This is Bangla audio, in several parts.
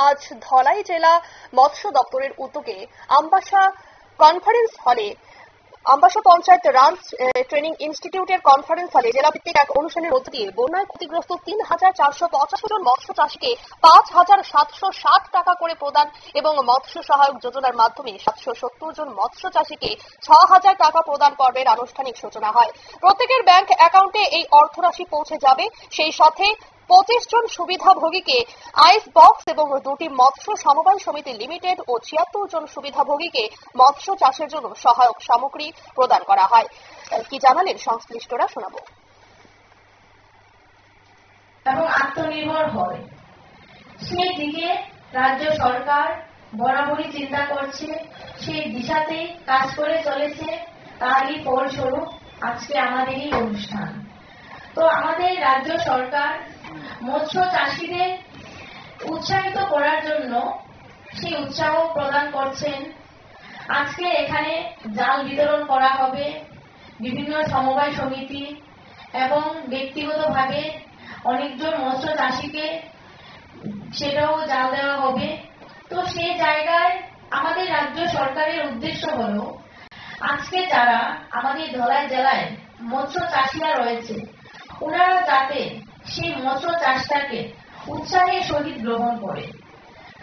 আজ ধলাই জেলা মৎস্য দপ্তরের উদ্যোগে আমবাসা কনফারেন্স হলে আমবাসা পঞ্চায়েত রাঞ্চ ট্রেনিং ইনস্টিটিউটের কনফারেন্স হলে জেলাভিত্তিক এক অনুষ্ঠানের মধ্য দিয়ে বন্যায় ক্ষতিগ্রস্ত ৩,৪৮৫ জন মৎস্য চাষীকে ৫,৭৬০ টাকা করে প্রদান এবং মৎস্য সহায়ক যোজনার মাধ্যমে ৭৭০ জন মৎস্য চাষীকে ৬,০০০ টাকা প্রদান পর্বের আনুষ্ঠানিক সূচনা হয়। প্রত্যেকের ব্যাংক অ্যাকাউন্টে এই অর্থরাশি পৌঁছে যাবে। সেই সাথে ২৫ জন সুবিধাভোগীকে আইস বক্স এবং ২টি মৎস্য সমবায় সমিতি লিমিটেড ও ৭৬ জন সুবিধাভোগীকে মৎস্য চাষের জন্য সহায়ক সামগ্রী প্রদান করা হয়। কি জানালেন সংশ্লিষ্টরা শোনাবো। এবং আত্মনির্ভর হয় সেই দিকে রাজ্য সরকার বরাবরই চিন্তা করছে, সেই দিশাতেই কাজ করে চলেছে। তারই ফলস্বরূপ আজকে আমাদের এই অনুষ্ঠান। তো আমাদের রাজ্য সরকার মৎস্য চাষীদের উৎসাহিত করার জন্য সেই উৎসাহ প্রদান করছেন। আজকে এখানে জাল বিতরণ করা হবে, বিভিন্ন সমবায় সমিতি এবং ব্যক্তিগতভাবে অনেকজন মৎস্য চাষীকে সেটাও জাল দেওয়া হবে। তো সেই জায়গায় আমাদের রাজ্য সরকারের উদ্দেশ্য হলো আজকে যারা আমাদের ধলাই জেলায় মৎস্য চাষীরা রয়েছে ওনারা যাতে সেই মৎস্য চাষটাকে উৎসাহের সহিত গ্রহণ করে।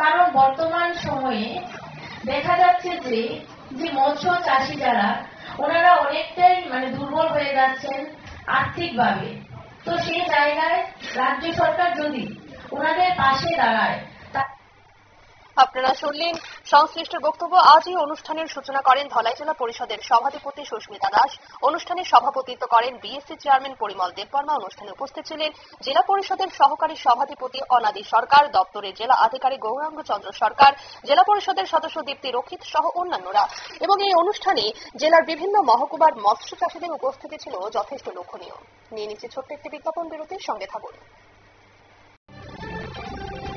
কারণ বর্তমান সময়ে দেখা যাচ্ছে যে মৎস্য চাষী যারা ওনারা অনেকটাই দুর্বল হয়ে যাচ্ছেন আর্থিকভাবে। তো সেই জায়গায় রাজ্য সরকার যদি ওনাদের পাশে দাঁড়ায়। আপনারা শুনলেন সংশ্লিষ্ট বক্তব্য। আজ এই অনুষ্ঠানের সূচনা করেন ধলাই জেলা পরিষদের সভাধিপতি সুস্মিতা দাস। অনুষ্ঠানে সভাপতিত্ব করেন বিএসসি চেয়ারম্যান পরিমল দেববর্মা। অনুষ্ঠানে উপস্থিত ছিলেন জেলা পরিষদের সহকারী সভাধিপতি অনাদি সরকার, দপ্তরের জেলা আধিকারিক গৌরাঙ্গ চন্দ্র সরকার, জেলা পরিষদের সদস্য দীপ্তি রক্ষিত সহ অন্যান্যরা। এবং এই অনুষ্ঠানে জেলার বিভিন্ন মহকুমার মৎস্য চাষীদের উপস্থিতি ছিল যথেষ্ট লক্ষণীয়। নিয়ে নিচ্ছে ছোট্ট একটি বিজ্ঞাপন বিরতির সঙ্গে থাকুন।